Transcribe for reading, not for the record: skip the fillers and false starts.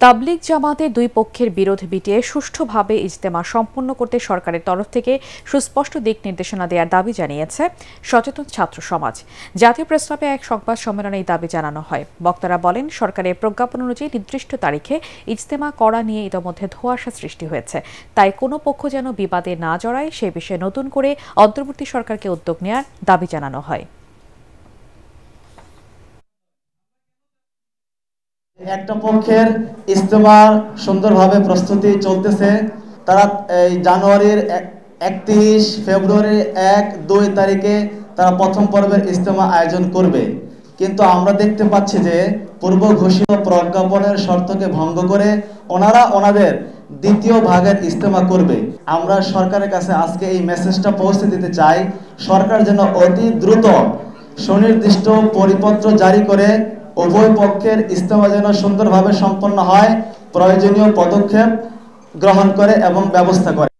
তাবলিগ জামাতের দুই পক্ষের বিরোধ মিটিয়ে সুষ্ঠুভাবে ইজতেমা সম্পন্ন করতে সরকারের তরফ থেকে সুস্পষ্ট দিক নির্দেশনা দেওয়ার দাবি জানিয়েছে সচেতন ছাত্র সমাজ। জাতীয় প্রেসক্লাবে এক সংবাদ সম্মেলনে এই দাবি জানানো হয়। বক্তারা বলেন, সরকারের প্রজ্ঞাপন অনুযায়ী নির্দিষ্ট তারিখে ইজতেমা করা নিয়ে ইতোমধ্যে ধোঁয়াশা সৃষ্টি হয়েছে। তাই কোনো পক্ষ যেন বিবাদে না জড়ায় সে বিষয়ে নতুন করে অন্তর্বর্তী সরকারকে উদ্যোগ নেওয়ার দাবি জানানো হয়। একটা পক্ষের ইজতেমা সুন্দরভাবে প্রস্তুতি চলতেছে। তারা এই জানুয়ারির 31 ফেব্রুয়ারির 1-2 তারিখে তারা প্রথম পর্বের ইজতেমা আয়োজন করবে। কিন্তু আমরা দেখতে পাচ্ছি যে পূর্ব ঘোষিত প্রজ্ঞাপনের শর্তকে ভঙ্গ করে ওনারা ওনাদের দ্বিতীয় ভাগের ইজতেমা করবে। আমরা সরকারের কাছে আজকে এই মেসেজটা পৌঁছে দিতে চাই, সরকার যেন অতি দ্রুত সুনির্দিষ্ট পরিপত্র জারি করে উভয় পক্ষের ইজতেমা যেন সুন্দরভাবে সম্পন্ন হয়, প্রয়োজনীয় পদক্ষেপ গ্রহণ করে এবং ব্যবস্থা করে।